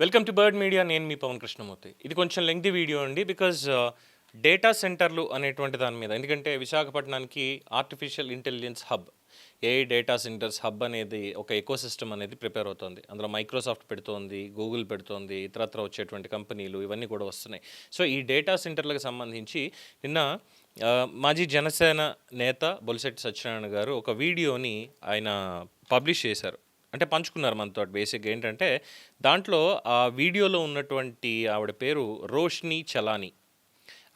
Welcome to bird media. నేను మీ పవన్ కృష్ణమూర్తి. ఇది కొంచెం లెంగ్తీ వీడియో అండి, బికాజ్ డేటా సెంటర్లు అనేటువంటి దాని మీద, ఎందుకంటే విశాఖపట్నానికి artificial intelligence hub, AI data centres hub అనేది ఒక ఎకోసిస్టమ్ అనేది ప్రిపేర్ అవుతుంది. అందులో మైక్రోసాఫ్ట్ పెడుతోంది, గూగుల్ పెడుతోంది, ఇతరత్ర వచ్చేటువంటి కంపెనీలు ఇవన్నీ కూడా వస్తున్నాయి. సో ఈ డేటా సెంటర్లకు సంబంధించి నిన్న మాజీ జనసేన నేత బొలిశెట్టి సత్యనారాయణ గారు ఒక వీడియోని ఆయన పబ్లిష్ చేశారు, అంటే పంచుకున్నారు మనతో. బేసిక్గా ఏంటంటే దాంట్లో ఆ వీడియోలో ఉన్నటువంటి ఆవిడ పేరు రోష్ని చలాని,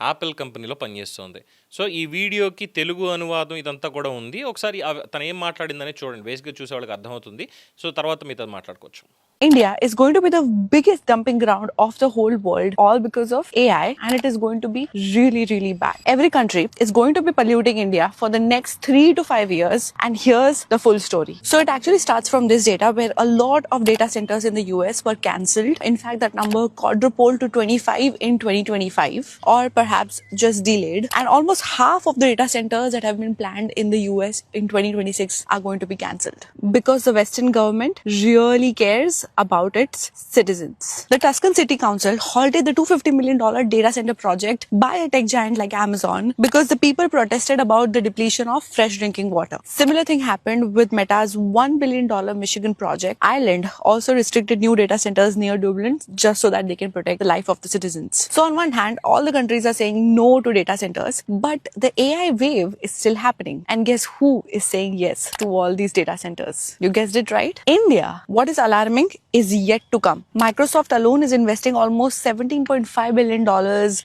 యాపిల్ కంపెనీలో పనిచేస్తుంది. సో ఈ వీడియోకి తెలుగు అనువాదం ఇదంతా కూడా ఉంది. ఒకసారి తను ఏం మాట్లాడిందనే చూడండి, బేసిక్గా చూసే వాళ్ళకి అర్థమవుతుంది. సో తర్వాత మీతో మాట్లాడుకోవచ్చు. India is going to be the biggest dumping ground of the whole world, all because of AI, and it is going to be really, really bad. Every country is going to be polluting India for the next 3 to 5 years, and here's the full story. So it actually starts from this data where a lot of data centers in the US were cancelled. In fact, that number quadrupled to 25 in 2025, or perhaps just delayed. And almost half of the data centers that have been planned in the US in 2026 are going to be cancelled because the Western government really cares about its citizens. The Tuscan City Council halted the $250 million data center project by a tech giant like Amazon because the people protested about the depletion of fresh drinking water. Similar thing happened with Meta's $1 billion Michigan project. Ireland also restricted new data centers near Dublin just so that they can protect the life of the citizens. So on one hand, all the countries are saying no to data centers, but the AI wave is still happening. And guess who is saying yes to all these data centers? You guessed it right. India. What is alarming is yet to come. Microsoft alone is investing almost $17.5 billion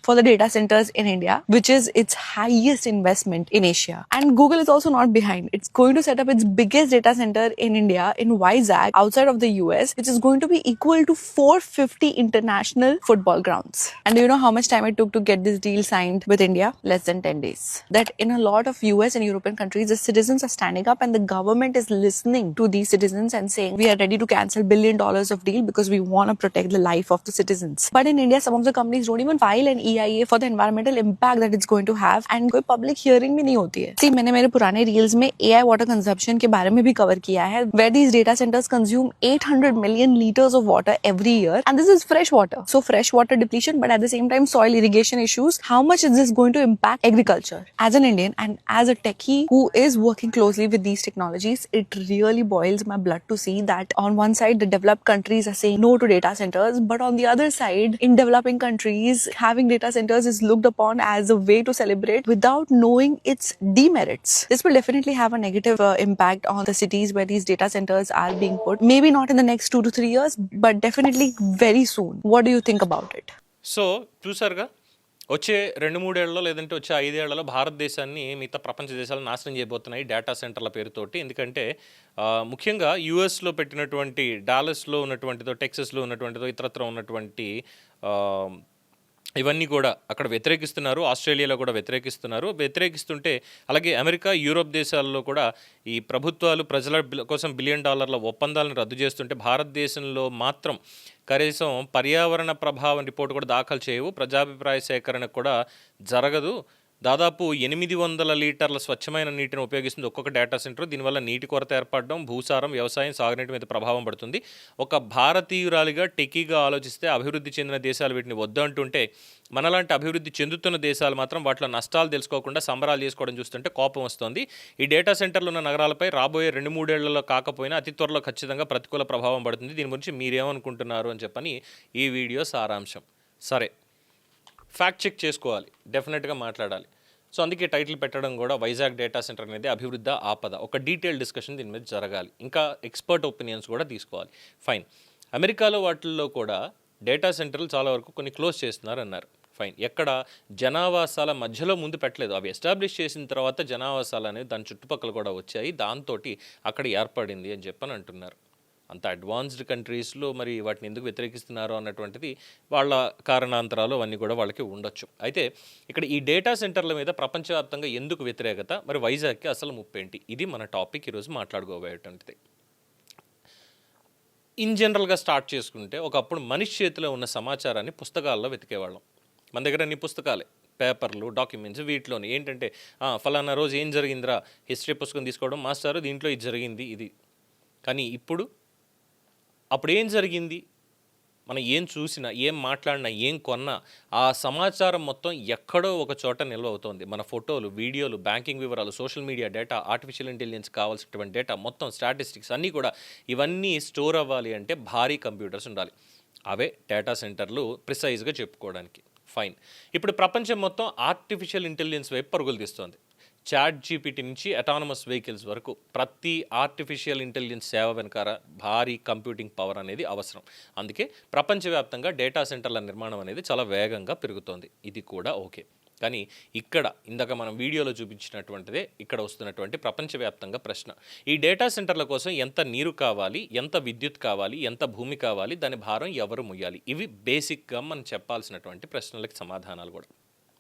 for the data centers in India, which is its highest investment in Asia. And Google is also not behind. It's going to set up its biggest data center in India in Vizag, outside of the US, which is going to be equal to 450 international football grounds. And do you know how much time it took to get this deal signed with India? Less than 10 days. That in a lot of US and European countries, the citizens are standing up and the government is listening to these citizens and saying, we are ready to cancel $1 billion of deal because we want to protect the life of the citizens. But in India, some of the companies don't even file an EIA for the environmental impact that it's going to have, and कोई public hearing भी नहीं होती है. See, मैंने मेरे पुराने reels में AI water consumption के बारे में भी cover किया है, where these data centers consume 800 million liters of water every year, and this is fresh water. So fresh water depletion, but at the same time soil irrigation issues. How much is this going to impact agriculture? As an Indian and as a techie who is working closely with these technologies, it really boils my blood to see that on one side the developed countries are saying no to data centers, but on the other side, in developing countries, having data centers is looked upon as a way to celebrate without knowing its demerits. This will definitely have a negative impact on the cities where these data centers are being put. Maybe not in the next 2 to 3 years, but definitely very soon. What do you think about it? So చూసారుగా, వచ్చే 2-3 ఏళ్లలో లేదంటే వచ్చే 5 ఏళ్లలో భారతదేశాన్ని మిగతా ప్రపంచ దేశాలు నాశనం చేయబోతున్నాయి డేటా సెంటర్ల పేరుతోటి. ఎందుకంటే ముఖ్యంగా యూఎస్లో పెట్టినటువంటి, డాలస్లో ఉన్నటువంటిదో, టెక్సస్లో ఉన్నటువంటిదో, ఇతరత్ర ఉన్నటువంటి ఇవన్నీ కూడా అక్కడ వ్యతిరేకిస్తున్నారు. ఆస్ట్రేలియాలో కూడా వ్యతిరేకిస్తుంటే అలాగే అమెరికా, యూరోప్ దేశాల్లో కూడా ఈ ప్రభుత్వాలు ప్రజల కోసం $1 బిలియన్ ఒప్పందాలను రద్దు చేస్తుంటే భారతదేశంలో మాత్రం కనీసం పర్యావరణ ప్రభావం రిపోర్టు కూడా దాఖలు చేయవు, ప్రజాభిప్రాయ సేకరణ కూడా జరగదు. దాదాపు 800 లీటర్ల స్వచ్ఛమైన నీటిని ఉపయోగిస్తుంది ఒక్కొక్క డేటా సెంటర్. దీనివల్ల నీటి కొరత ఏర్పడడం, భూసారం, వ్యవసాయం, సాగునీటి మీద ప్రభావం పడుతుంది. ఒక భారతీయురాలిగా టెకీగా ఆలోచిస్తే అభివృద్ధి చెందిన దేశాలు వీటిని వద్దంటుంటే, మనలాంటి అభివృద్ధి చెందుతున్న దేశాలు మాత్రం వాటిలో నష్టాలు తెలుసుకోకుండా సంబరాలు చేసుకోవడం చూస్తుంటే కోపం వస్తుంది. ఈ డేటా సెంటర్లు ఉన్న నగరాలపై రాబోయే 2-3 ఏళ్లలో కాకపోయినా అతి త్వరలో ఖచ్చితంగా ప్రతికూల ప్రభావం పడుతుంది. దీని గురించి మీరేమనుకుంటున్నారు అని చెప్పని ఈ వీడియో సారాంశం. సరే, ఫ్యాక్ట్ చెక్ చేసుకోవాలి, డెఫినెట్గా మాట్లాడాలి. సో అందుకే టైటిల్ పెట్టడం కూడా వైజాగ్ డేటా సెంటర్ అనేది అభివృద్ధి ఆపద. ఒక డీటెయిల్ డిస్కషన్ దీని మీద జరగాలి, ఇంకా ఎక్స్పర్ట్ ఒపీనియన్స్ కూడా తీసుకోవాలి. ఫైన్. అమెరికాలో వాటిల్లో కూడా డేటా సెంటర్లు చాలా వరకు కొన్ని క్లోజ్ చేస్తున్నారు అన్నారు. ఫైన్. ఎక్కడ? జనావాసాల మధ్యలో ముందు పెట్టలేదు, అవి ఎస్టాబ్లిష్ చేసిన తర్వాత జనావాసాలు అనేవి దాని చుట్టుపక్కల కూడా వచ్చాయి, దాంతో అక్కడ ఏర్పడింది అని చెప్పని అంటున్నారు. అంత అడ్వాన్స్డ్ కంట్రీస్లో మరి వాటిని ఎందుకు వ్యతిరేకిస్తున్నారు అన్నటువంటిది వాళ్ళ కారణాంతరాలు అవన్నీ కూడా వాళ్ళకి ఉండొచ్చు. అయితే ఇక్కడ ఈ డేటా సెంటర్ల మీద ప్రపంచవ్యాప్తంగా ఎందుకు వ్యతిరేకత, మరి వైజాగ్కి అసలు ముప్పేంటి, ఇది మన టాపిక్ ఈరోజు మాట్లాడుకోబోయేటువంటిది. ఇన్ జనరల్గా స్టార్ట్ చేసుకుంటే, ఒకప్పుడు మనిషి చేతిలో ఉన్న సమాచారాన్ని పుస్తకాల్లో వెతికేవాళ్ళం. మన దగ్గర అన్ని పుస్తకాలే, పేపర్లు, డాక్యుమెంట్స్, వీటిలోని ఏంటంటే ఫలానా రోజు ఏం జరిగిందిరా, హిస్టరీ పుస్తకం తీసుకోవడం, మాస్టారు దీంట్లో ఇది జరిగింది ఇది. కానీ అప్పుడు ఏం జరిగింది, మనం ఏం చూసినా, ఏం మాట్లాడినా, ఏం కొన్నా ఆ సమాచారం మొత్తం ఎక్కడో ఒక చోట నిల్వ అవుతోంది. మన ఫోటోలు, వీడియోలు, బ్యాంకింగ్ వివరాలు, social media data, artificial intelligence కావాల్సినటువంటి డేటా మొత్తం స్టాటిస్టిక్స్ అన్నీ కూడా ఇవన్నీ స్టోర్ అవ్వాలి అంటే భారీ కంప్యూటర్స్ ఉండాలి. అవే డేటా సెంటర్లు ప్రిసైజ్గా చెప్పుకోవడానికి. ఫైన్. ఇప్పుడు ప్రపంచం మొత్తం ఆర్టిఫిషియల్ ఇంటెలిజెన్స్ వైపు పరుగులు తీస్తోంది. చాట్ జీపీటీ నుంచి అటానమస్ వెహికల్స్ వరకు ప్రతి ఆర్టిఫిషియల్ ఇంటెలిజెన్స్ సేవ వెనకాల భారీ కంప్యూటింగ్ పవర్ అనేది అవసరం. అందుకే ప్రపంచవ్యాప్తంగా డేటా సెంటర్ల నిర్మాణం అనేది చాలా వేగంగా పెరుగుతోంది. ఇది కూడా ఓకే. కానీ ఇక్కడ ఇందాక మనం వీడియోలో చూపించినటువంటిదే ఇక్కడ వస్తున్నటువంటి ప్రపంచవ్యాప్తంగా ప్రశ్న. ఈ డేటా సెంటర్ల కోసం ఎంత నీరు కావాలి, ఎంత విద్యుత్ కావాలి, ఎంత భూమి కావాలి, దాని భారం ఎవరు మొయ్యాలి? ఇవి బేసిక్గా మనం చెప్పాల్సినటువంటి ప్రశ్నలకి సమాధానాలు కూడా.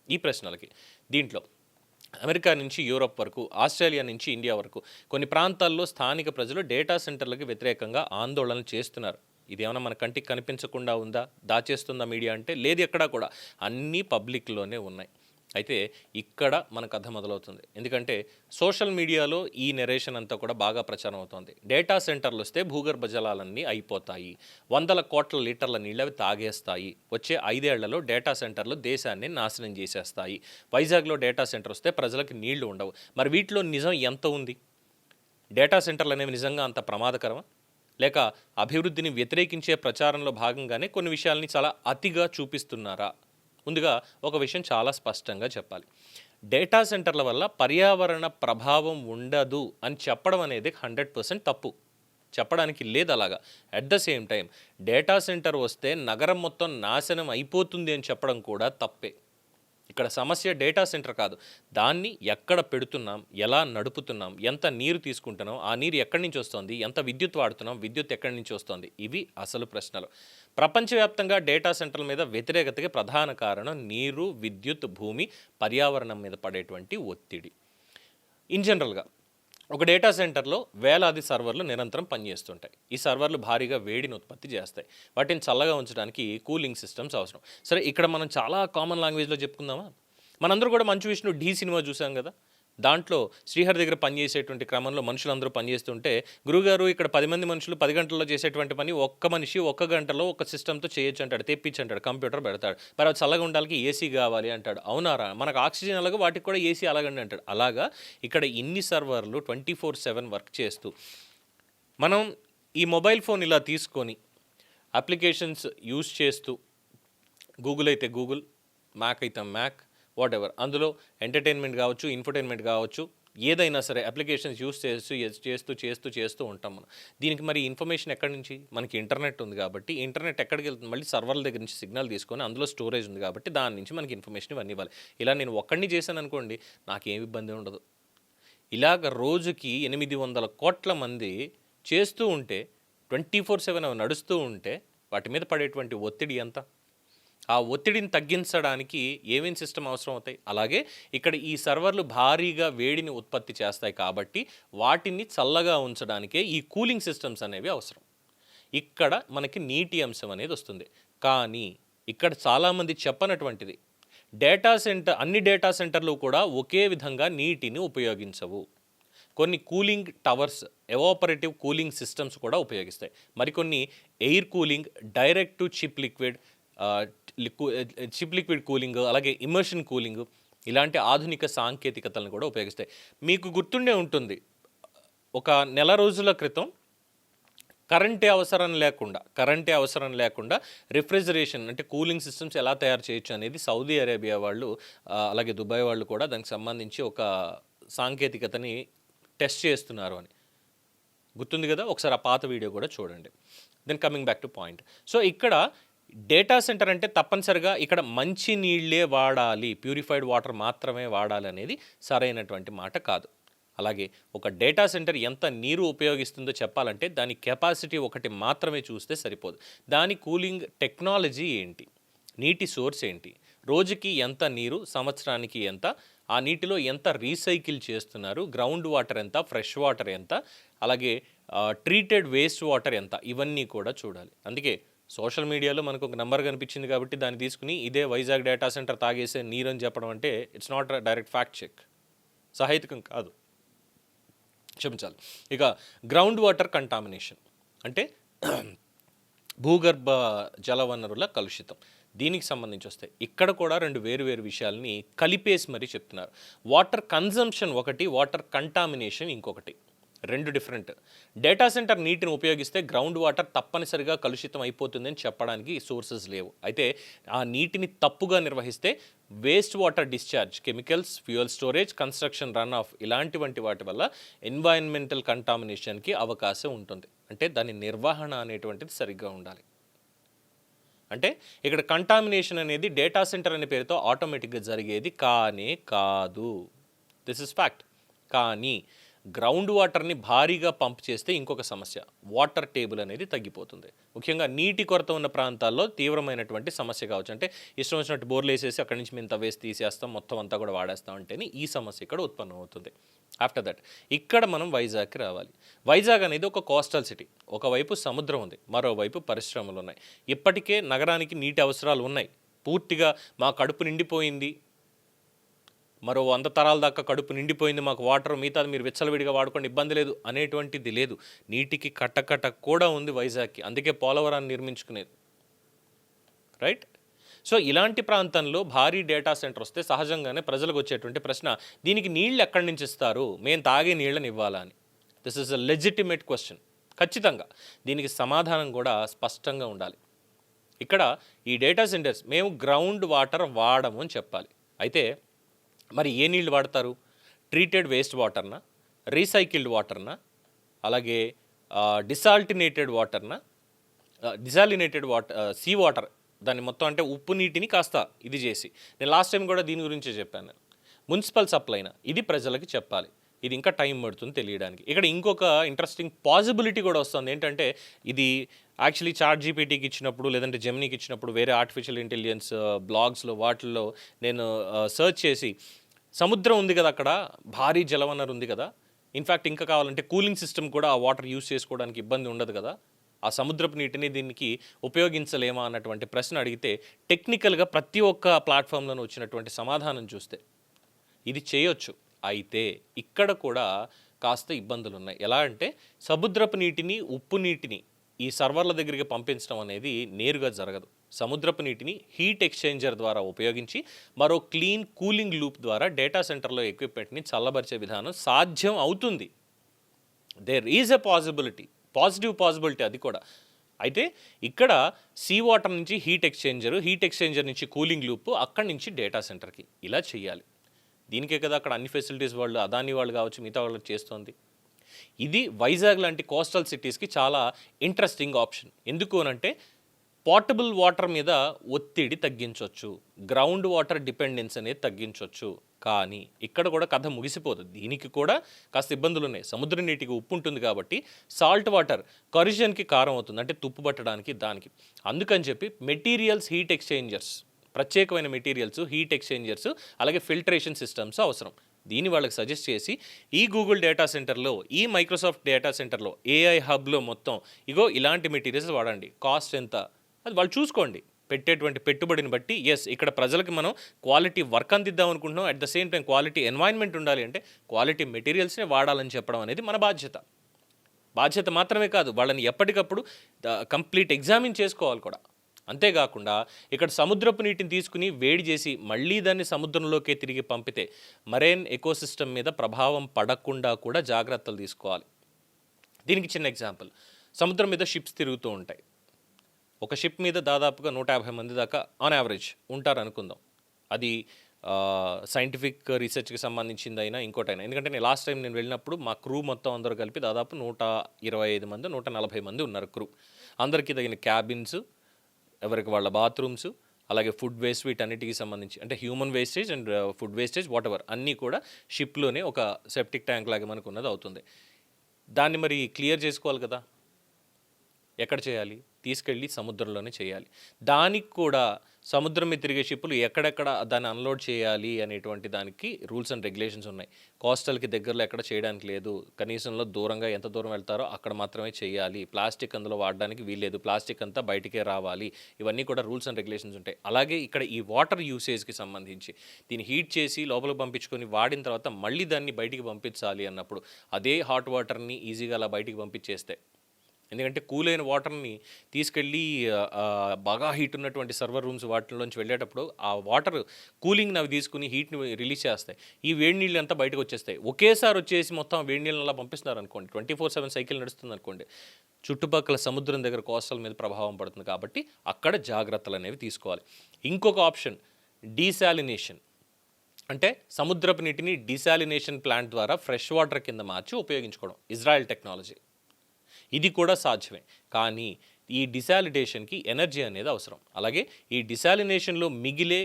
ఈ ప్రశ్నలకి దీంట్లో అమెరికా నుంచి యూరోప్ వరకు, ఆస్ట్రేలియా నుంచి ఇండియా వరకు కొన్ని ప్రాంతాల్లో స్థానిక ప్రజలు డేటా సెంటర్లకు వ్యతిరేకంగా ఆందోళనలు చేస్తున్నారు. ఇదేమన్నా మన కంటికి కనిపించకుండా ఉందా, దాచేస్తుందా మీడియా అంటే లేదు, ఎక్కడా కూడా అన్నీ పబ్లిక్లోనే ఉన్నాయి. అయితే ఇక్కడ మన కథ మొదలవుతుంది. ఎందుకంటే సోషల్ మీడియాలో ఈ నెరేషన్ అంతా కూడా బాగా ప్రచారం అవుతుంది. డేటా సెంటర్లు వస్తే భూగర్భ జలాలన్నీ అయిపోతాయి, 100 కోట్ల లీటర్ల నీళ్ళు అవి తాగేస్తాయి, వచ్చే 5 ఏళ్లలో డేటా సెంటర్లు దేశాన్ని నాశనం చేసేస్తాయి, వైజాగ్లో డేటా సెంటర్ వస్తే ప్రజలకు నీళ్లు ఉండవు. మరి వీటిలో నిజం ఎంత ఉంది? డేటా సెంటర్లు అనేవి నిజంగా అంత ప్రమాదకరమా? లేక అభివృద్ధిని వ్యతిరేకించే ప్రచారంలో భాగంగానే కొన్ని విషయాల్ని చాలా అతిగా చూపిస్తున్నారా? ముందుగా ఒక విషయం చాలా స్పష్టంగా చెప్పాలి. డేటా సెంటర్ల వల్ల పర్యావరణ ప్రభావం ఉండదు అని చెప్పడం అనేది 100% తప్పు. చెప్పడానికి లేదు అలాగా. At the same time data centre వస్తే నగరం మొత్తం నాశనం అయిపోతుంది అని చెప్పడం కూడా తప్పే. ఇక్కడ సమస్య డేటా సెంటర్ కాదు, దాన్ని ఎక్కడ పెడుతున్నాం, ఎలా నడుపుతున్నాం, ఎంత నీరు తీసుకుంటున్నాం, ఆ నీరు ఎక్కడి నుంచి వస్తుంది, ఎంత విద్యుత్ వాడుతున్నాం, విద్యుత్ ఎక్కడి నుంచి వస్తుంది, ఇవి అసలు ప్రశ్నలు. ప్రపంచవ్యాప్తంగా డేటా సెంటర్ల మీద వ్యతిరేకతకి ప్రధాన కారణం నీరు, విద్యుత్, భూమి, పర్యావరణం మీద పడేటువంటి ఒత్తిడి. ఇన్ జనరల్గా ఒక డేటా సెంటర్లో వేలాది సర్వర్లు నిరంతరం పనిచేస్తుంటాయి. ఈ సర్వర్లు భారీగా వేడిని ఉత్పత్తి చేస్తాయి. వాటిని చల్లగా ఉంచడానికి కూలింగ్ సిస్టమ్స్ అవసరం. సరే, ఇక్కడ మనం చాలా కామన్ లాంగ్వేజ్లో చెప్పుకుందామా? మనందరూ కూడా మంచు విష్ణు ఢీ సినిమా చూసాం కదా. దాంట్లో శ్రీహరి దగ్గర పనిచేసేటువంటి క్రమంలో మనుషులందరూ పనిచేస్తుంటే, గురుగారు ఇక్కడ 10 మంది మనుషులు 10 గంటల్లో చేసేటువంటి పని ఒక్క మనిషి 1 గంటలో ఒక సిస్టమ్తో చేయొచ్చు అంటాడు, తెప్పించి అంటాడు, కంప్యూటర్ పెడతాడు. మరి అది చల్లగా ఉండాలి, ఏసీ కావాలి అంటాడు. అవునారా? మనకు ఆక్సిజన్ అలాగే వాటికి కూడా ఏసీ అలాగండి అంటాడు. అలాగా ఇక్కడ ఇన్ని సర్వర్లు 24/7 వర్క్ చేస్తూ మనం ఈ మొబైల్ ఫోన్ ఇలా తీసుకొని అప్లికేషన్స్ యూజ్ చేస్తూ, గూగుల్ అయితే గూగుల్, మ్యాక్ అయితే మ్యాక్, వాట్ ఎవర్, అందులో ఎంటర్టైన్మెంట్ కావచ్చు, ఇన్ఫర్టైన్మెంట్ కావచ్చు, ఏదైనా సరే అప్లికేషన్స్ యూస్ చేస్తూ ఉంటాం మనం. దీనికి మరి ఇన్ఫర్మేషన్ ఎక్కడి నుంచి? మనకి ఇంటర్నెట్ ఉంది కాబట్టి ఇంటర్నెట్ ఎక్కడికి వెళ్తుంది? మళ్ళీ సర్వర్ల దగ్గర నుంచి సిగ్నల్ తీసుకొని అందులో స్టోరేజ్ ఉంది కాబట్టి దాని నుంచి మనకి ఇన్ఫర్మేషన్ ఇవన్నీ ఇవ్వాలి. ఇలా నేను ఒక్కడిని చేశాను అనుకోండి, నాకేం ఇబ్బంది ఉండదు. ఇలాగ రోజుకి 800 కోట్ల మంది చేస్తూ ఉంటే, 24/7 అవి నడుస్తూ ఉంటే వాటి మీద పడేటువంటి ఒత్తిడి ఎంత? ఆ ఒత్తిడిని తగ్గించడానికి ఏమేం సిస్టమ్ అవసరం అవుతాయి? అలాగే ఇక్కడ ఈ సర్వర్లు భారీగా వేడిని ఉత్పత్తి చేస్తాయి కాబట్టి వాటిని చల్లగా ఉంచడానికే ఈ కూలింగ్ సిస్టమ్స్ అనేవి అవసరం. ఇక్కడ మనకి నీటి అంశం అనేది వస్తుంది. కానీ ఇక్కడ చాలామంది చెప్పనటువంటిది, అన్ని డేటా సెంటర్లు కూడా ఒకే విధంగా నీటిని ఉపయోగించవు. కొన్ని cooling towers, evaporative cooling systems కూడా ఉపయోగిస్తాయి. మరికొన్ని air cooling, direct to chip liquid cooling, అలాగే ఇమర్షన్ కూలింగ్, ఇలాంటి ఆధునిక సాంకేతికతలను కూడా ఉపయోగిస్తాయి. మీకు గుర్తుండే ఉంటుంది, ఒక నెల రోజుల క్రితం కరెంటే అవసరం లేకుండా రిఫ్రిజరేషన్ అంటే కూలింగ్ సిస్టమ్స్ ఎలా తయారు చేయొచ్చు అనేది సౌదీ అరేబియా వాళ్ళు, అలాగే దుబాయ్ వాళ్ళు కూడా దానికి సంబంధించి ఒక సాంకేతికతని టెస్ట్ చేస్తున్నారు అని గుర్తుంది కదా. ఒకసారి ఆ పాత వీడియో కూడా చూడండి. Then coming back to point. So ఇక్కడ డేటా సెంటర్ అంటే తప్పనిసరిగా ఇక్కడ మంచి నీళ్ళే వాడాలి, ప్యూరిఫైడ్ వాటర్ మాత్రమే వాడాలి అనేది సరైనటువంటి మాట కాదు. అలాగే ఒక డేటా సెంటర్ ఎంత నీరు ఉపయోగిస్తుందో చెప్పాలంటే దాని కెపాసిటీ ఒకటి మాత్రమే చూస్తే సరిపోదు. దాని కూలింగ్ టెక్నాలజీ ఏంటి, నీటి సోర్స్ ఏంటి, రోజుకి ఎంత నీరు, సంవత్సరానికి ఎంత, ఆ నీటిలో ఎంత రీసైకిల్ చేస్తున్నారు, గ్రౌండ్ వాటర్ ఎంత, ఫ్రెష్ వాటర్ ఎంత, అలాగే ట్రీటెడ్ వేస్ట్ వాటర్ ఎంత, ఇవన్నీ కూడా చూడాలి. అందుకే సోషల్ మీడియాలో మనకు ఒక నెంబర్ కనిపించింది కాబట్టి దాన్ని తీసుకుని ఇదే వైజాగ్ డేటా సెంటర్ తాగేసే నీరు అని చెప్పడం అంటే it's not direct fact check, సహేతుకం కాదు, క్షమించాలి. ఇక గ్రౌండ్ వాటర్ కంటామినేషన్ అంటే భూగర్భ జల వనరుల కలుషితం. దీనికి సంబంధించి వస్తే ఇక్కడ కూడా రెండు వేరు వేరు విషయాల్ని కలిపేసి మరీ చెప్తున్నారు. వాటర్ కన్జంప్షన్ ఒకటి, వాటర్ కంటామినేషన్ ఇంకొకటి. రెండు డిఫరెంట్. డేటా సెంటర్ నీటిని ఉపయోగిస్తే గ్రౌండ్ వాటర్ తప్పనిసరిగా కలుషితం అయిపోతుందని చెప్పడానికి సోర్సెస్ లేవు. అయితే ఆ నీటిని తప్పుగా నిర్వహిస్తే waste water discharge, chemicals, fuel storage, construction run of ఇలాంటి వాటి వల్ల ఎన్వైరన్మెంటల్ కంటామినేషన్కి అవకాశం ఉంటుంది. అంటే దాని నిర్వహణ అనేటువంటిది సరిగ్గా ఉండాలి. అంటే ఇక్కడ కంటామినేషన్ అనేది డేటా సెంటర్ అనే పేరుతో ఆటోమేటిక్గా జరిగేది కానే కాదు. This is fact. కానీ గ్రౌండ్ వాటర్ని భారీగా పంప్ చేస్తే ఇంకొక సమస్య, వాటర్ టేబుల్ అనేది తగ్గిపోతుంది. ముఖ్యంగా నీటి కొరత ఉన్న ప్రాంతాల్లో తీవ్రమైనటువంటి సమస్య కావచ్చు. అంటే ఇష్టం వచ్చినట్టు బోర్లు వేసేసి అక్కడి నుంచి మేము తవ్వేసి తీసేస్తాం, మొత్తం అంతా కూడా వాడేస్తాం అంటేనే ఈ సమస్య ఇక్కడ ఉత్పన్నం అవుతుంది. ఆఫ్టర్ దట్ ఇక్కడ మనం వైజాగ్కి రావాలి. వైజాగ్ అనేది ఒక కోస్టల్ సిటీ. ఒకవైపు సముద్రం ఉంది, మరోవైపు పరిశ్రమలు ఉన్నాయి. ఇప్పటికే నగరానికి నీటి అవసరాలు ఉన్నాయి. పూర్తిగా మా కడుపు నిండిపోయింది, మరో 100 తరాల దాకా కడుపు నిండిపోయింది, మాకు వాటర్ మిగతాది మీరు విచ్చలవిడిగా వాడుకోండి, ఇబ్బంది లేదు అనేటువంటిది లేదు. నీటికి కట్టకట్ట కూడా ఉంది వైజాగ్కి. అందుకే పోలవరాన్ని నిర్మించుకునేది. రైట్? సో ఇలాంటి ప్రాంతంలో భారీ డేటా సెంటర్ వస్తే సహజంగానే ప్రజలకు వచ్చేటువంటి ప్రశ్న, దీనికి నీళ్ళు ఎక్కడి నుంచి ఇస్తారు, మేము తాగే నీళ్ళని ఇవ్వాలా అని. This is a legitimate question. ఖచ్చితంగా దీనికి సమాధానం కూడా స్పష్టంగా ఉండాలి. ఇక్కడ ఈ డేటా సెంటర్స్ మేము గ్రౌండ్ వాటర్ వాడము అని చెప్పాలి. అయితే మరి ఏ నీళ్ళు వాడతారు? ట్రీటెడ్ వేస్ట్ వాటర్నా, రీసైకిల్డ్ వాటర్నా, అలాగే డిసాలినేటెడ్ వాటర్, సీ వాటర్, దాన్ని మొత్తం అంటే ఉప్పు నీటిని కాస్త ఇది చేసి, నేను లాస్ట్ టైం కూడా దీని గురించే చెప్పాను. మున్సిపల్ సప్లైనా, ఇది ప్రజలకి చెప్పాలి. ఇది ఇంకా టైం పడుతుంది తెలియడానికి. ఇక్కడ ఇంకొక ఇంట్రెస్టింగ్ పాసిబిలిటీ కూడా వస్తుంది. ఏంటంటే ఇది యాక్చువల్లీ చాట్ జీపీటీకి ఇచ్చినప్పుడు, లేదంటే జెమినీకి ఇచ్చినప్పుడు, వేరే ఆర్టిఫిషియల్ ఇంటెలిజెన్స్ బ్లాగ్స్లో వాటిల్లో నేను సర్చ్ చేసి, సముద్రం ఉంది కదా అక్కడ, భారీ జలవనరు ఉంది కదా, ఇన్ఫ్యాక్ట్ ఇంకా కావాలంటే కూలింగ్ సిస్టమ్ కూడా ఆ వాటర్ యూస్ చేసుకోవడానికి ఇబ్బంది ఉండదు కదా, ఆ సముద్రపు నీటిని దీనికి ఉపయోగించలేమా అన్నటువంటి ప్రశ్న అడిగితే టెక్నికల్గా ప్రతి ఒక్క ప్లాట్ఫామ్లోనూ వచ్చినటువంటి సమాధానం చూస్తే ఇది చేయొచ్చు. అయితే ఇక్కడ కూడా కాస్త ఇబ్బందులు ఉన్నాయి. ఎలా అంటే సముద్రపు నీటిని, ఉప్పు నీటిని ఈ సర్వర్ల దగ్గరికి పంపించడం అనేది నేరుగా జరగదు. సముద్రపు నీటిని హీట్ ఎక్స్చేంజర్ ద్వారా ఉపయోగించి మరో క్లీన్ కూలింగ్ లూప్ ద్వారా డేటా సెంటర్లో ఎక్విప్మెంట్ని చల్లబరిచే విధానం సాధ్యం అవుతుంది. There is a positive possibility అది కూడా. అయితే ఇక్కడ సీ వాటర్ నుంచి హీట్ ఎక్స్చేంజర్ నుంచి కూలింగ్ లూప్, అక్కడి నుంచి డేటా సెంటర్కి ఇలా చేయాలి. దీనికే కదా అక్కడ అన్ని ఫెసిలిటీస్ వాళ్ళు, అదాని వాళ్ళు కావచ్చు, మిగతా వాళ్ళు చేస్తోంది. ఇది వైజాగ్ లాంటి కోస్టల్ సిటీస్కి చాలా ఇంట్రెస్టింగ్ ఆప్షన్. ఎందుకు అనంటే పోర్టబుల్ వాటర్ మీద ఒత్తిడి తగ్గించవచ్చు, గ్రౌండ్ వాటర్ డిపెండెన్స్ అనేది తగ్గించవచ్చు. కానీ ఇక్కడ కూడా కథ ముగిసిపోదు. దీనికి కూడా కాస్త ఇబ్బందులు ఉన్నాయి. సముద్ర నీటికి ఉప్పు ఉంటుంది కాబట్టి సాల్ట్ వాటర్ కరిజన్కి కారం అవుతుంది, అంటే తుప్పు పట్టడానికి దానికి. అందుకని చెప్పి మెటీరియల్స్ హీట్ ఎక్స్చేంజర్స్, ప్రత్యేకమైన మెటీరియల్స్ హీట్ ఎక్స్చేంజర్స్, అలాగే ఫిల్టరేషన్ సిస్టమ్స్ అవసరం. దీన్ని వాళ్ళకి సజెస్ట్ చేసి ఈ గూగుల్ డేటా సెంటర్లో, ఈ మైక్రోసాఫ్ట్ డేటా సెంటర్లో, ఏఐ హబ్లో మొత్తం ఇగో ఇలాంటి మెటీరియల్స్ వాడండి, కాస్ట్ ఎంత అది వాళ్ళు చూసుకోండి. పెట్టేటువంటి పెట్టుబడిని బట్టి ఎస్ ఇక్కడ ప్రజలకు మనం క్వాలిటీ వర్క్ అందిద్దాం అనుకుంటున్నాం, at the same time quality environment ఉండాలి అంటే క్వాలిటీ మెటీరియల్స్నే వాడాలని చెప్పడం అనేది మన బాధ్యత మాత్రమే కాదు, వాళ్ళని ఎప్పటికప్పుడు కంప్లీట్ ఎగ్జామిన్ చేసుకోవాలి కూడా. అంతేకాకుండా ఇక్కడ సముద్రపు నీటిని తీసుకుని వేడి చేసి మళ్ళీ దాన్ని సముద్రంలోకే తిరిగి పంపితే మరైన్ ఎకోసిస్టమ్ మీద ప్రభావం పడకుండా కూడా జాగ్రత్తలు తీసుకోవాలి. దీనికి చిన్న ఎగ్జాంపుల్, సముద్రం మీద షిప్స్ తిరుగుతూ ఉంటాయి. ఒక షిప్ మీద దాదాపుగా 150 మంది దాకా ఆన్ యావరేజ్ ఉంటారు అనుకుందాం. అది సైంటిఫిక్ రీసెర్చ్కి సంబంధించింది అయినా ఇంకోటైనా. ఎందుకంటే నేను లాస్ట్ టైం నేను వెళ్ళినప్పుడు మా క్రూ మొత్తం అందరూ కలిపి దాదాపు 125 మంది 140 మంది ఉన్నారు క్రూ. అందరికీ తగిన క్యాబిన్స్, ఎవరికి వాళ్ళ బాత్రూమ్స్, అలాగే ఫుడ్ వేస్ట్, వీటన్నిటికి సంబంధించి అంటే human wastage and food wastage what ever అన్నీ కూడా షిప్లోనే ఒక సెప్టిక్ ట్యాంక్ లాగా మనకు ఉన్నది అవుతుంది. దాన్ని మరి క్లియర్ చేసుకోవాలి కదా, ఎక్కడ చేయాలి? తీసుకెళ్ళి సముద్రంలోనే చేయాలి. దానికి కూడా సముద్రం మీద తిరిగే షిప్పులు ఎక్కడెక్కడ దాన్ని అన్లోడ్ చేయాలి అనేటువంటి దానికి రూల్స్ అండ్ రెగ్యులేషన్స్ ఉన్నాయి. కోస్టల్కి దగ్గరలో ఎక్కడ చేయడానికి లేదు, కనీసంలో దూరంగా ఎంత దూరం వెళ్తారో అక్కడ మాత్రమే చేయాలి, ప్లాస్టిక్ అందులో వాడడానికి వీల్లేదు, ప్లాస్టిక్ అంతా బయటికే రావాలి, ఇవన్నీ కూడా రూల్స్ అండ్ రెగ్యులేషన్స్ ఉంటాయి. అలాగే ఇక్కడ ఈ వాటర్ యూసేజ్కి సంబంధించి దీన్ని హీట్ చేసి లోపలికి పంపించుకొని వాడిన తర్వాత మళ్ళీ దాన్ని బయటికి పంపించాలి అన్నప్పుడు అదే హాట్ వాటర్ని ఈజీగా అలా బయటికి పంపించేస్తే ఎందుకంటే కూల్ అయిన వాటర్ని తీసుకెళ్ళి బాగా హీట్ ఉన్నటువంటి సర్వర్ రూమ్స్ వాటిలోంచి వెళ్ళేటప్పుడు ఆ వాటర్ కూలింగ్ని అవి తీసుకుని హీట్ని రిలీజ్ చేస్తాయి. ఈ వేడి నీళ్ళు అంతా బయటకు వచ్చేస్తాయి. ఒకేసారి వచ్చేసి మొత్తం వేడి నీళ్ళని అలా పంపిస్తున్నారు అనుకోండి, 24/7 సైకిల్ నడుస్తుంది అనుకోండి, చుట్టుపక్కల సముద్రం దగ్గర కోస్టల్ మీద ప్రభావం పడుతుంది. కాబట్టి అక్కడ జాగ్రత్తలు అనేవి తీసుకోవాలి. ఇంకొక ఆప్షన్ డీసాలినేషన్, అంటే సముద్రపు నీటిని డీసాలినేషన్ ప్లాంట్ ద్వారా ఫ్రెష్ వాటర్ కింద మార్చి ఉపయోగించుకోవడం. Israel technology. ఇది కూడా సాధ్యమే. కానీ ఈ డిసాలినేషన్కి ఎనర్జీ అనేది అవసరం. అలాగే ఈ డిసాలినేషన్లో మిగిలే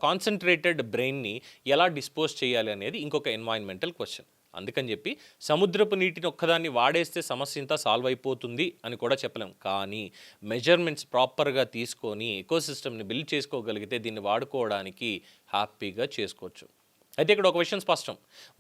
కాన్సన్ట్రేటెడ్ బ్రెయిన్ని ఎలా డిస్పోజ్ చేయాలి అనేది ఇంకొక ఎన్వైరన్మెంటల్ క్వశ్చన్. అందుకని చెప్పి సముద్రపు నీటిని ఒక్కదాన్ని వాడేస్తే సమస్య ఇంత సాల్వ్ అయిపోతుంది అని కూడా చెప్పలేం. కానీ మెజర్మెంట్స్ ప్రాపర్గా తీసుకొని ఎకోసిస్టమ్ని బిల్డ్ చేసుకోగలిగితే దీన్ని వాడుకోవడానికి హ్యాపీగా చేసుకోవచ్చు. అయితే ఇక్కడ ఒక విషయం స్పష్టం,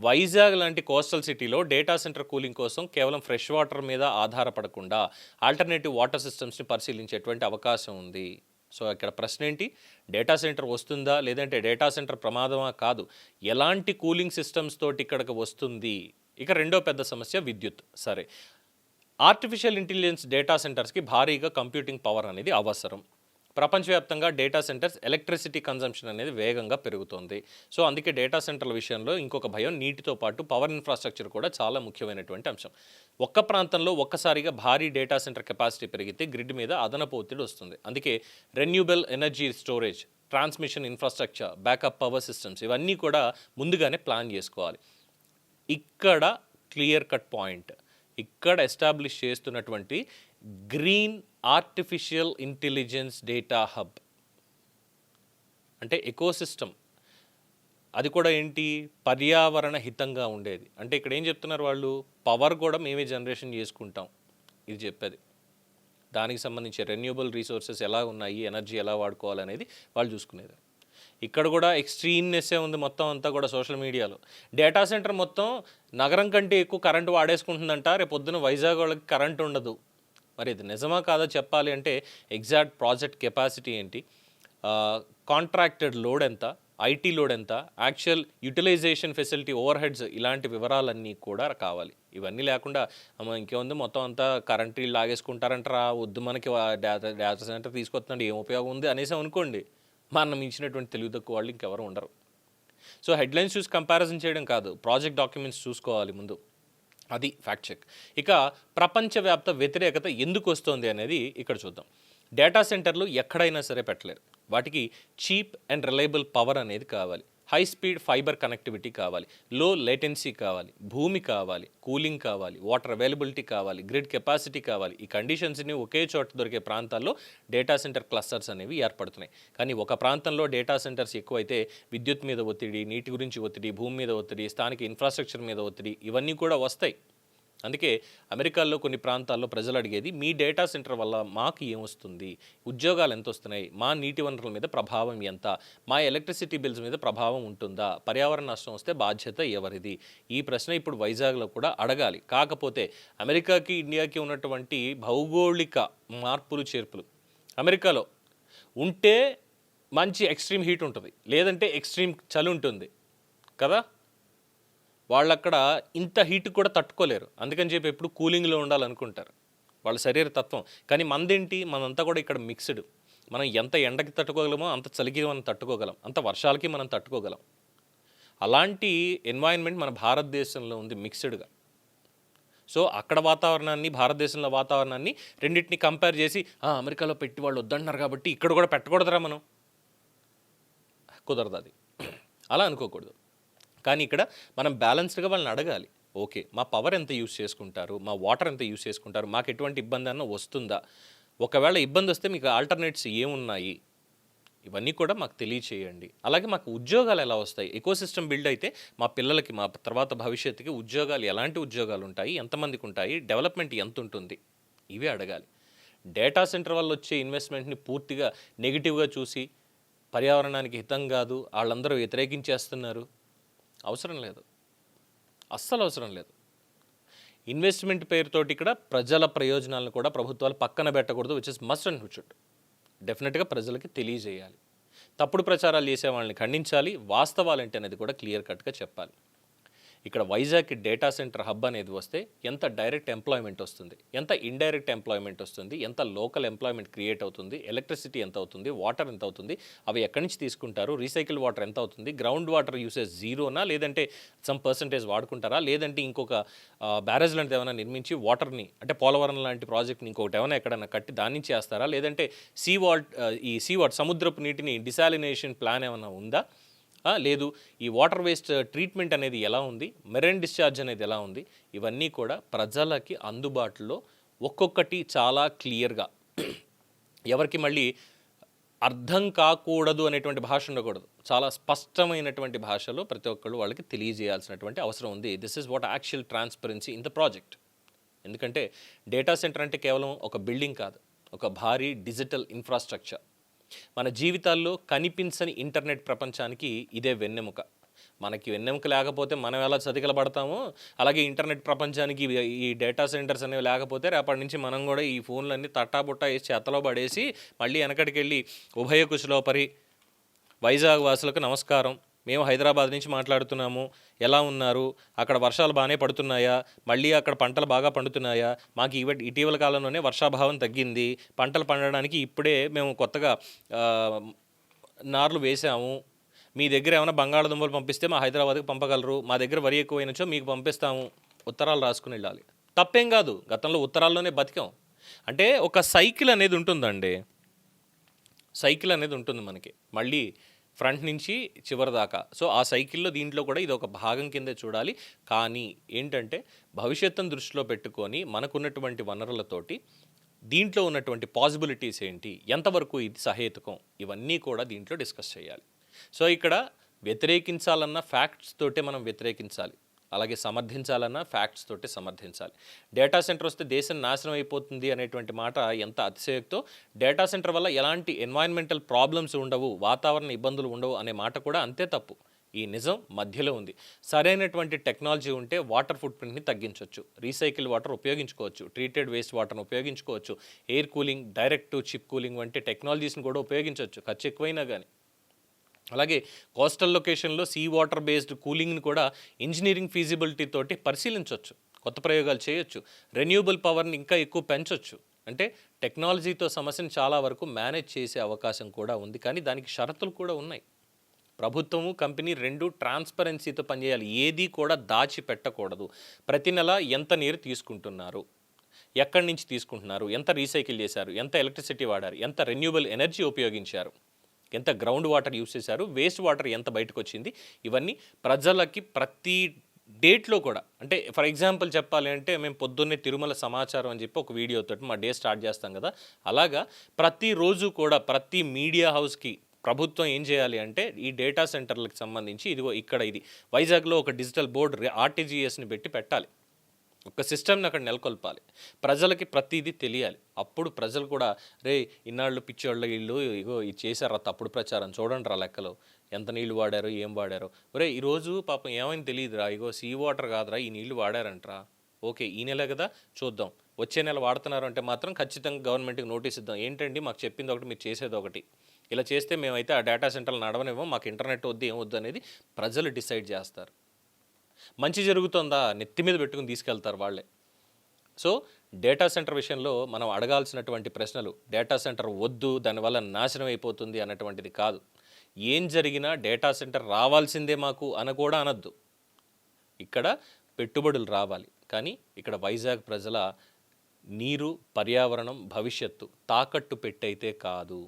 వైజాగ్ లాంటి కోస్టల్ సిటీలో డేటా సెంటర్ కూలింగ్ కోసం కేవలం ఫ్రెష్ వాటర్ మీద ఆధారపడకుండా ఆల్టర్నేటివ్ వాటర్ సిస్టమ్స్ని పరిశీలించేటువంటి అవకాశం ఉంది. సో ఇక్కడ ప్రశ్న ఏంటి, డేటా సెంటర్ వస్తుందా లేదంటే డేటా సెంటర్ ప్రమాదమా కాదు, ఎలాంటి కూలింగ్ సిస్టమ్స్ తోటి ఇక్కడికి వస్తుంది. ఇక రెండో పెద్ద సమస్య విద్యుత్. సరే, ఆర్టిఫిషియల్ ఇంటెలిజెన్స్ డేటా సెంటర్స్కి భారీగా కంప్యూటింగ్ పవర్ అనేది అవసరం. ప్రపంచవ్యాప్తంగా డేటా సెంటర్స్ ఎలక్ట్రిసిటీ కన్జంప్షన్ అనేది వేగంగా పెరుగుతోంది. సో అందుకే డేటా సెంటర్ల విషయంలో ఇంకొక భయం, నీటితో పాటు పవర్ ఇన్ఫ్రాస్ట్రక్చర్ కూడా చాలా ముఖ్యమైనటువంటి అంశం. ఒక్క ప్రాంతంలో ఒక్కసారిగా భారీ డేటా సెంటర్ కెపాసిటీ పెరిగితే గ్రిడ్ మీద అదనపు ఒత్తిడి వస్తుంది. అందుకే renewable energy storage, transmission infrastructure, backup power systems ఇవన్నీ కూడా ముందుగానే ప్లాన్ చేసుకోవాలి. ఇక్కడ క్లియర్ కట్ పాయింట్, ఇక్కడ ఎస్టాబ్లిష్ చేస్తున్నటువంటి green artificial intelligence data hub అంటే ఎకోసిస్టమ్, అది కూడా ఏంటి, పర్యావరణ హితంగా ఉండేది. అంటే ఇక్కడ ఏం చెప్తున్నారు వాళ్ళు, పవర్ కూడా మేమే జనరేషన్ చేసుకుంటాం, ఇది చెప్పేది. దానికి సంబంధించి రెన్యూబుల్ రీసోర్సెస్ ఎలా ఉన్నాయి, ఎనర్జీ ఎలా వాడుకోవాలనేది వాళ్ళు చూసుకునేది. ఇక్కడ కూడా ఎక్స్ట్రీమ్నెస్సే ఉంది మొత్తం అంతా కూడా సోషల్ మీడియాలో. డేటా సెంటర్ మొత్తం నగరం కంటే ఎక్కువ కరెంటు వాడేసుకుంటుందంట, రేపు పొద్దున వైజాగ్ వాళ్ళకి కరెంటు ఉండదు. మరి ఇది నిజమా కాదో చెప్పాలి అంటే ఎగ్జాక్ట్ ప్రాజెక్ట్ కెపాసిటీ ఏంటి, కాంట్రాక్టెడ్ లోడ్ ఎంత, ఐటీ లోడ్ ఎంత, actual utilisation facility overheads, ఇలాంటి వివరాలన్నీ కూడా కావాలి. ఇవన్నీ లేకుండా ఇంకేముంది మొత్తం అంతా కరెంటు లాగేసుకుంటారంటారా, వద్దు మనకి డేటా సెంటర్ తీసుకొస్తున్నాడు ఏం ఉపయోగం ఉంది అనేసి అనుకోండి, మనం ఇచ్చినటువంటి తెలివి తక్కువ వాళ్ళు ఇంకెవరు ఉండరు. సో హెడ్లైన్స్ చూసి కంపారిజన్ చేయడం కాదు, ప్రాజెక్ట్ డాక్యుమెంట్స్ చూసుకోవాలి ముందు, అది ఫ్యాక్ట్ చెక్. ఇక ప్రపంచవ్యాప్త వ్యతిరేకత ఎందుకు వస్తుంది అనేది ఇక్కడ చూద్దాం. డేటా సెంటర్లు ఎక్కడైనా సరే పెట్టలేరు, వాటికి చీప్ అండ్ రిలయబుల్ పవర్ అనేది కావాలి, హై స్పీడ్ ఫైబర్ కనెక్టివిటీ కావాలి, లో లేటెన్సీ కావాలి, భూమి కావాలి, కూలింగ్ కావాలి, వాటర్ అవైలబిలిటీ కావాలి, గ్రిడ్ కెపాసిటీ కావాలి. ఈ కండిషన్స్ని ఒకే చోట దొరికే ప్రాంతాల్లో డేటా సెంటర్ క్లస్టర్స్ అనేవి ఏర్పడుతున్నాయి. కానీ ఒక ప్రాంతంలో డేటా సెంటర్స్ ఎక్కువైతే విద్యుత్ మీద ఒత్తిడి, నీటి గురించి ఒత్తిడి, భూమి మీద ఒత్తిడి, స్థానిక ఇన్ఫ్రాస్ట్రక్చర్ మీద ఒత్తిడి, ఇవన్నీ కూడా వస్తాయి. అందుకే అమెరికాలో కొన్ని ప్రాంతాల్లో ప్రజలు అడిగేది, మీ డేటా సెంటర్ వల్ల మాకు ఏమొస్తుంది, ఉద్యోగాలు ఎంత వస్తున్నాయి, మా నీటి వనరుల మీద ప్రభావం ఎంత, మా ఎలక్ట్రిసిటీ బిల్స్ మీద ప్రభావం ఉంటుందా, పర్యావరణ నష్టం వస్తే బాధ్యత ఎవరిది, ఈ ప్రశ్న ఇప్పుడు వైజాగ్లో కూడా అడగాలి. కాకపోతే అమెరికాకి ఇండియాకి ఉన్నటువంటి భౌగోళిక మార్పులు చేర్పులు, అమెరికాలో ఉంటే మంచి ఎక్స్ట్రీమ్ హీట్ ఉంటుంది, లేదంటే ఎక్స్ట్రీమ్ చలి ఉంటుంది కదా, వాళ్ళు అక్కడ ఇంత హీట్ కూడా తట్టుకోలేరు. అందుకని చెప్పి ఎప్పుడు కూలింగ్లో ఉండాలనుకుంటారు, వాళ్ళ శరీర తత్వం. కానీ మనదేంటి, మనంతా కూడా ఇక్కడ మిక్స్డ్. మనం ఎంత ఎండకి తట్టుకోగలమో అంత చలికి మనం తట్టుకోగలం, అంత వర్షాలకి మనం తట్టుకోగలం. అలాంటి ఎన్వైరన్మెంట్ మన భారతదేశంలో ఉంది మిక్స్డ్గా. సో అక్కడ వాతావరణాన్ని, భారతదేశంలో వాతావరణాన్ని రెండింటిని కంపేర్ చేసి అమెరికాలో పెట్టి వాళ్ళు వద్దంటున్నారు కాబట్టి ఇక్కడ కూడా పెట్టకూడదురా మనం, కుదరదు అది, అలా అనుకోకూడదు. కానీ ఇక్కడ మనం బ్యాలెన్స్డ్గా వాళ్ళని అడగాలి, ఓకే మా పవర్ ఎంత యూస్ చేసుకుంటారు, మా వాటర్ ఎంత యూస్ చేసుకుంటారు, మాకు ఎటువంటి ఇబ్బంది అన్న వస్తుందా, ఒకవేళ ఇబ్బంది వస్తే మీకు ఆల్టర్నేట్స్ ఏమున్నాయి, ఇవన్నీ కూడా మాకు తెలియచేయండి. అలాగే మాకు ఉద్యోగాలు ఎలా వస్తాయి, ఎకోసిస్టమ్ బిల్డ్ అయితే మా పిల్లలకి, మా తర్వాత భవిష్యత్తుకి ఉద్యోగాలు, ఎలాంటి ఉద్యోగాలు ఉంటాయి, ఎంతమందికి ఉంటాయి, డెవలప్మెంట్ ఎంత ఉంటుంది, ఇవే అడగాలి. డేటా సెంటర్ వల్ల వచ్చే ఇన్వెస్ట్మెంట్ని పూర్తిగా నెగిటివ్గా చూసి పర్యావరణానికి హితం కాదు, వాళ్ళందరూ వ్యతిరేకించేస్తున్నారు, అవసరం లేదు, అస్సలు అవసరం లేదు. ఇన్వెస్ట్మెంట్ పేరుతోటి ఇక్కడ ప్రజల ప్రయోజనాలను కూడా ప్రభుత్వాలు పక్కన పెట్టకూడదు, which is must and should. డెఫినెట్గా ప్రజలకి తెలియజేయాలి, తప్పుడు ప్రచారాలు చేసే వాళ్ళని ఖండించాలి, వాస్తవాలు ఏంటి అనేది కూడా క్లియర్ కట్గా చెప్పాలి. ఇక్కడ వైజాగ్కి డేటా సెంటర్ హబ్ అనేది వస్తే ఎంత డైరెక్ట్ ఎంప్లాయ్మెంట్ వస్తుంది, ఎంత ఇండైరెక్ట్ ఎంప్లాయ్మెంట్ వస్తుంది, ఎంత లోకల్ ఎంప్లాయ్మెంట్ క్రియేట్ అవుతుంది, ఎలక్ట్రిసిటీ ఎంత అవుతుంది, వాటర్ ఎంత అవుతుంది, అవి ఎక్కడి నుంచి తీసుకుంటారు, రీసైకిల్ వాటర్ ఎంత అవుతుంది, గ్రౌండ్ వాటర్ యూసేజ్ జీరోనా లేదంటే సమ్ పర్సంటేజ్ వాడుకుంటారా, లేదంటే ఇంకొక బ్యారేజ్ లాంటిది ఏమైనా నిర్మించి వాటర్ని అంటే పోలవరం లాంటి ప్రాజెక్ట్ని ఇంకొకటి ఏమైనా ఎక్కడైనా కట్టి దాని నుంచి వేస్తారా, లేదంటే సీ వాటర్ సముద్రపు నీటిని డిసాలినేషన్ ప్లాన్ ఏమైనా ఉందా, లేదు ఈ వాటర్ వేస్ట్ ట్రీట్మెంట్ అనేది ఎలా ఉంది, మెరైన్ డిశ్చార్జ్ అనేది ఎలా ఉంది, ఇవన్నీ కూడా ప్రజలకి అందుబాటులో ఒక్కొక్కటి చాలా క్లియర్గా ఎవరికి మళ్ళీ అర్థం కాకూడదు అనేటువంటి భాష ఉండకూడదు, చాలా స్పష్టమైనటువంటి భాషలో ప్రతి ఒక్కళ్ళు వాళ్ళకి తెలియజేయాల్సినటువంటి అవసరం ఉంది. This is what actual transparency in the project. ఎందుకంటే డేటా సెంటర్ అంటే కేవలం ఒక బిల్డింగ్ కాదు, ఒక భారీ డిజిటల్ ఇన్ఫ్రాస్ట్రక్చర్. మన జీవితాల్లో కనిపించని ఇంటర్నెట్ ప్రపంచానికి ఇదే వెన్నెముక. మనకి వెన్నెముక లేకపోతే మనం ఎలా చతికిలబడతామో, అలాగే ఇంటర్నెట్ ప్రపంచానికి ఈ డేటా సెంటర్స్ అనేవి లేకపోతే రేపటి నుంచి మనం కూడా ఈ ఫోన్లన్నీ తట్టాబుట్టా వేసి చేతలో పడేసి మళ్ళీ వెనకడికి వెళ్ళి ఉభయ కుశలోపరి వైజాగ్ వాసులకు నమస్కారం, మేము హైదరాబాద్ నుంచి మాట్లాడుతున్నాము, ఎలా ఉన్నారు, అక్కడ వర్షాలు బాగానే పడుతున్నాయా, మళ్ళీ అక్కడ పంటలు బాగా పండుతున్నాయా, మాకు ఇటీవల కాలంలోనే వర్షాభావం తగ్గింది, పంటలు పండడానికి ఇప్పుడే మేము కొత్తగా నార్లు వేసాము, మీ దగ్గర ఏమైనా బంగాళదుంపలు పంపిస్తే మా హైదరాబాద్కి పంపగలరు, మా దగ్గర వరి ఎక్కువైనచో మీకు పంపిస్తాము, ఉత్తరాలు రాసుకుని వెళ్ళాలి. తప్పేం కాదు, గతంలో ఉత్తరాల్లోనే బతికాం. అంటే ఒక సైకిల్ అనేది ఉంటుందండి, సైకిల్ అనేది ఉంటుంది మనకి మళ్ళీ ఫ్రంట్ నుంచి చివరి దాకా. సో ఆ సైకిల్లో దీంట్లో కూడా ఇది ఒక భాగం కిందే చూడాలి. కానీ ఏంటంటే భవిష్యత్తును దృష్టిలో పెట్టుకొని మనకున్నటువంటి వనరులతోటి దీంట్లో ఉన్నటువంటి పాసిబిలిటీస్ ఏంటి, ఎంతవరకు ఇది సహేతుకం, ఇవన్నీ కూడా దీంట్లో డిస్కస్ చేయాలి. సో ఇక్కడ వ్యతిరేకించాలన్న ఫ్యాక్ట్స్ తోటే మనం వ్యతిరేకించాలి, అలాగే సమర్థించాలన్నా ఫ్యాక్ట్స్ తోటి సమర్థించాలి. డేటా సెంటర్ వస్తే దేశం నాశనం అయిపోతుంది అనేటువంటి మాట ఎంత అతిశయోక్తో, డేటా సెంటర్ వల్ల ఎలాంటి ఎన్వైరన్మెంటల్ ప్రాబ్లమ్స్ ఉండవు, వాతావరణ ఇబ్బందులు ఉండవు అనే మాట కూడా అంతే తప్పు. ఈ నిజం మధ్యలో ఉంది. సరైనటువంటి టెక్నాలజీ ఉంటే వాటర్ ఫుట్ ప్రింట్ని తగ్గించవచ్చు, రీసైకిల్ వాటర్ ఉపయోగించుకోవచ్చు, ట్రీటెడ్ వేస్ట్ వాటర్ని ఉపయోగించుకోవచ్చు, air cooling, direct to chip cooling వంటి టెక్నాలజీస్ని కూడా ఉపయోగించవచ్చు ఖర్చు ఎక్కువైనా కానీ. అలాగే కోస్టల్ లొకేషన్లో సీ వాటర్ బేస్డ్ కూలింగ్ని కూడా ఇంజనీరింగ్ ఫీజిబిలిటీ తోటి పరిశీలించవచ్చు, కొత్త ప్రయోగాలు చేయొచ్చు, రెన్యూబుల్ పవర్ని ఇంకా ఎక్కువ పెంచవచ్చు. అంటే టెక్నాలజీతో సమస్యను చాలా వరకు మేనేజ్ చేసే అవకాశం కూడా ఉంది. కానీ దానికి షరతులు కూడా ఉన్నాయి. ప్రభుత్వము కంపెనీ రెండు ట్రాన్స్పరెన్సీతో పనిచేయాలి, ఏది కూడా దాచిపెట్టకూడదు. ప్రతి నెల ఎంత నీరు తీసుకుంటున్నారు, ఎక్కడి నుంచి తీసుకుంటున్నారు, ఎంత రీసైకిల్ చేశారు, ఎంత ఎలక్ట్రిసిటీ వాడారు, ఎంత రెన్యూబుల్ ఎనర్జీ ఉపయోగించారు, ఎంత గ్రౌండ్ వాటర్ యూస్ చేశారు, వేస్ట్ వాటర్ ఎంత బయటకు వచ్చింది, ఇవన్నీ ప్రజలకి ప్రతి డేట్లో కూడా. అంటే ఫర్ ఎగ్జాంపుల్ చెప్పాలి అంటే మేము పొద్దున్నే తిరుమల సమాచారం అని చెప్పి ఒక వీడియోతో మా డే స్టార్ట్ చేస్తాం కదా, అలాగా ప్రతిరోజు కూడా ప్రతి మీడియా హౌస్కి ప్రభుత్వం ఏం చేయాలి అంటే ఈ డేటా సెంటర్లకు సంబంధించి ఇదిగో ఇక్కడ ఇది వైజాగ్లో ఒక డిజిటల్ బోర్డు ఆర్టీజీఎస్ని పెట్టి పెట్టాలి, ఒక సిస్టమ్ని అక్కడ నెలకొల్పాలి, ప్రజలకి ప్రతిదీ తెలియాలి. అప్పుడు ప్రజలు కూడా రే ఇన్నాళ్ళు పిచ్చోళ్ళు వీళ్ళు ఇగో ఇది చేశారా తప్పుడు ప్రచారం, చూడండి రా లెక్కలు ఎంత నీళ్లు వాడారో ఏం వాడారో, ఒరే ఈరోజు పాపం ఏమైనా తెలియదురా, ఇగో సీ వాటర్ కాదురా ఈ నీళ్లు వాడారంటరా, ఓకే ఈ నెల కదా చూద్దాం, వచ్చే నెల వాడుతున్నారు అంటే మాత్రం ఖచ్చితంగా గవర్నమెంట్కి నోటీస్ ఇద్దాం, ఏంటండి మాకు చెప్పింది ఒకటి మీరు చేసేది ఒకటి, ఇలా చేస్తే మేమైతే ఆ డేటా సెంటర్లు నడవనివ్వం, మాకు ఇంటర్నెట్ వద్దు ఏం వద్దు అనేది ప్రజలు డిసైడ్ చేస్తారు. మంచి జరుగుతుందా నెత్తి మీద పెట్టుకుని తీసుకెళ్తారు వాళ్ళే. సో డేటా సెంటర్ విషయంలో మనం అడగాల్సినటువంటి ప్రశ్నలు డేటా సెంటర్ వద్దు దానివల్ల నాశనం అయిపోతుంది అన్నటువంటిది కాదు. ఏం జరిగినా డేటా సెంటర్ రావాల్సిందే మాకు అని కూడా అనొద్దు. ఇక్కడ పెట్టుబడులు రావాలి, కానీ ఇక్కడ వైజాగ్ ప్రజల నీరు, పర్యావరణం, భవిష్యత్తు తాకట్టు పెట్టయితే కాదు.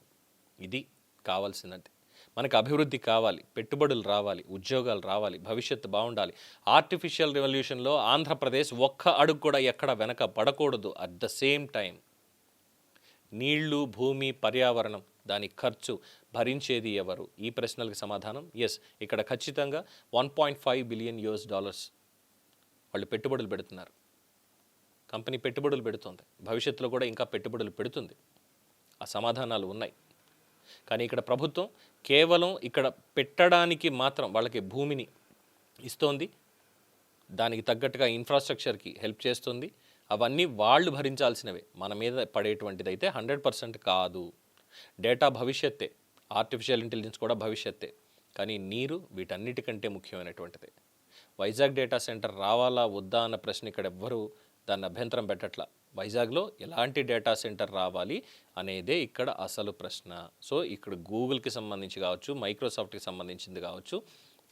ఇది కావాల్సినది. మనకు అభివృద్ధి కావాలి, పెట్టుబడులు రావాలి, ఉద్యోగాలు రావాలి, భవిష్యత్తు బాగుండాలి. ఆర్టిఫిషియల్ రెవల్యూషన్లో ఆంధ్రప్రదేశ్ ఒక్క అడుగు కూడా ఎక్కడ వెనక పడకూడదు. అట్ ద సేమ్ టైం నీళ్లు, భూమి, పర్యావరణం దాని ఖర్చు భరించేది ఎవరు? ఈ ప్రశ్నలకు సమాధానం ఎస్. ఇక్కడ ఖచ్చితంగా $1.5 బిలియన్ వాళ్ళు పెట్టుబడులు పెడుతున్నారు. కంపెనీ పెట్టుబడులు పెడుతుంది, భవిష్యత్తులో కూడా ఇంకా పెట్టుబడులు పెడుతుంది. ఆ సమాధానాలు ఉన్నాయి. కానీ ఇక్కడ ప్రభుత్వం కేవలం ఇక్కడ పెట్టడానికి మాత్రం వాళ్ళకి భూమిని ఇస్తోంది, దానికి తగ్గట్టుగా ఇన్ఫ్రాస్ట్రక్చర్కి హెల్ప్ చేస్తుంది. అవన్నీ వాళ్ళు భరించాల్సినవే, మన మీద పడేటువంటిది అయితే 100% కాదు. డేటా భవిష్యత్తే, ఆర్టిఫిషియల్ ఇంటెలిజెన్స్ కూడా భవిష్యత్తే, కానీ నీరు వీటన్నిటికంటే ముఖ్యమైనటువంటిది. వైజాగ్ డేటా సెంటర్ రావాలా వద్దా అన్న ప్రశ్న ఇక్కడ ఎవ్వరూ దాన్ని అభ్యంతరం పెట్టట్లా. వైజాగ్లో ఎలాంటి డేటా సెంటర్ రావాలి అనేదే ఇక్కడ అసలు ప్రశ్న. సో ఇక్కడ గూగుల్కి సంబంధించి కావచ్చు, మైక్రోసాఫ్ట్కి సంబంధించింది కావచ్చు,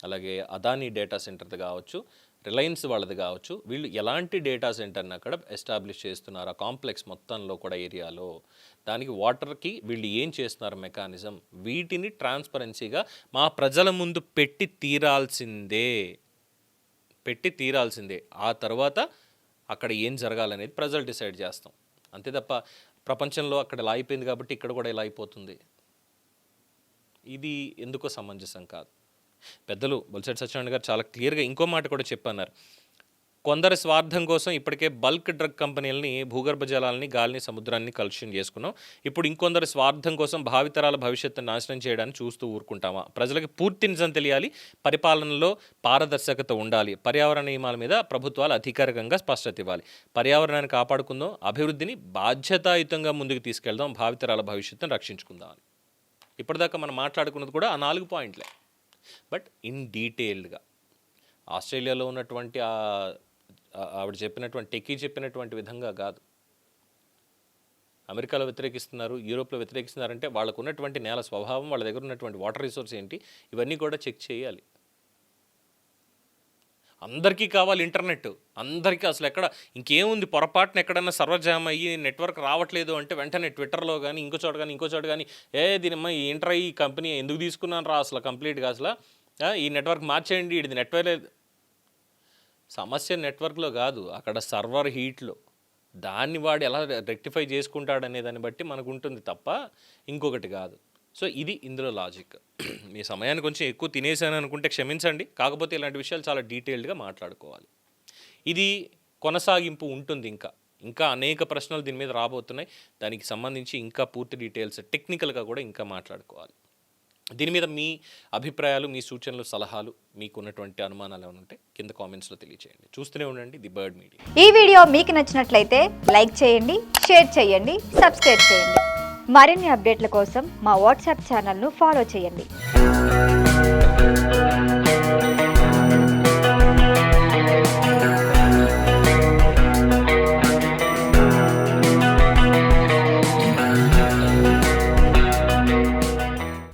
అలాగే అదానీ డేటా సెంటర్ది కావచ్చు, రిలయన్స్ వాళ్ళది కావచ్చు, వీళ్ళు ఎలాంటి డేటా సెంటర్ని అక్కడ ఎస్టాబ్లిష్ చేస్తున్నారు ఆ కాంప్లెక్స్ మొత్తంలో కూడా ఏరియాలో, దానికి వాటర్కి వీళ్ళు ఏం చేస్తున్నారు మెకానిజం, వీటిని ట్రాన్స్పరెన్సీగా మా ప్రజల ముందు పెట్టి తీరాల్సిందే. ఆ తర్వాత అక్కడ ఏం జరగాలనేది ప్రజలు డిసైడ్ చేస్తాం. అంతే తప్ప ప్రపంచంలో అక్కడ ఇలా అయిపోయింది కాబట్టి ఇక్కడ కూడా ఇలా అయిపోతుంది, ఇది ఎందుకో సమంజసం కాదు. పెద్దలు బొలిశెట్టి సత్యనారాయణ గారు చాలా క్లియర్గా ఇంకో మాట కూడా చెప్పన్నారు. కొందరి స్వార్థం కోసం ఇప్పటికే బల్క్ డ్రగ్ కంపెనీలని, భూగర్భ జలాలని, గాలిని, సముద్రాన్ని కలుషితం చేసుకున్నాం. ఇప్పుడు ఇంకొందరి స్వార్థం కోసం భావితరాల భవిష్యత్తును నాశనం చేయడానికి చూస్తూ ఊరుకుంటామా? ప్రజలకు పూర్తి నిజం తెలియాలి, పరిపాలనలో పారదర్శకత ఉండాలి, పర్యావరణ నియమాల మీద ప్రభుత్వాలు అధికారికంగా స్పష్టత ఇవ్వాలి, పర్యావరణాన్ని కాపాడుకుందాం, అభివృద్ధిని బాధ్యతాయుతంగా ముందుకు తీసుకెళ్దాం, భావితరాల భవిష్యత్తును రక్షించుకుందాం అని. ఇప్పటిదాకా మనం మాట్లాడుకున్నది కూడా ఆ 4 పాయింట్లే. బట్ ఇన్ డీటెయిల్డ్గా ఆస్ట్రేలియాలో ఉన్నటువంటి ఆవిడ చెప్పినటువంటి టెక్కీ చెప్పినటువంటి విధంగా కాదు. అమెరికాలో వ్యతిరేకిస్తున్నారు, యూరోప్లో వ్యతిరేకిస్తున్నారంటే వాళ్ళకు ఉన్నటువంటి నేల స్వభావం, వాళ్ళ దగ్గర ఉన్నటువంటి వాటర్ రిసోర్స్ ఏంటి, ఇవన్నీ కూడా చెక్ చేయాలి. అందరికీ కావాలి ఇంటర్నెట్, అందరికీ అసలు ఎక్కడ ఇంకేముంది, పొరపాటున ఎక్కడన్నా సర్వర్ జామ్ అయ్యి నెట్వర్క్ రావట్లేదు అంటే వెంటనే ట్విట్టర్లో కానీ ఇంకో చోట కానీ దీనిమ్మ ఈ ఈ కంపెనీ ఎందుకు తీసుకున్నాను రా అసలు కంప్లీట్గా, అసలు ఈ నెట్వర్క్ మార్చేయండి, ఇది నెట్వర్క్. సమస్య నెట్వర్క్లో కాదు, అక్కడ సర్వర్ హీట్లో, దాన్ని వాడు ఎలా రెక్టిఫై చేసుకుంటాడనే దాన్ని బట్టి మనకు ఉంటుంది తప్ప ఇంకొకటి కాదు. సో ఇది ఇందులో లాజిక్. మీ సమయాన్ని కొంచెం ఎక్కువ తినేసాను అనుకుంటే క్షమించండి, కాకపోతే ఇలాంటి విషయాలు చాలా డీటెయిల్డ్గా మాట్లాడుకోవాలి. ఇది కొనసాగింపు ఉంటుంది, ఇంకా అనేక ప్రశ్నలు దీని మీద రాబోతున్నాయి. దానికి సంబంధించి ఇంకా పూర్తి డీటెయిల్స్ టెక్నికల్గా కూడా ఇంకా మాట్లాడుకోవాలి. దీని మీద మీ అభిప్రాయాలు, మీ సూచనలు, సలహాలు, మీకు ఉన్నటువంటి అనుమానాలు ఏమైనా ఉంటే కింద కామెంట్స్లో తెలియజేయండి. చూస్తూనే ఉండండి ది బర్డ్ మీడియా. ఈ వీడియో మీకు నచ్చినట్లయితే లైక్ చేయండి, షేర్ చేయండి, సబ్స్క్రైబ్ చేయండి. మరిన్ని అప్డేట్ల కోసం మా వాట్సాప్ ఛానల్ను ఫాలో చేయండి.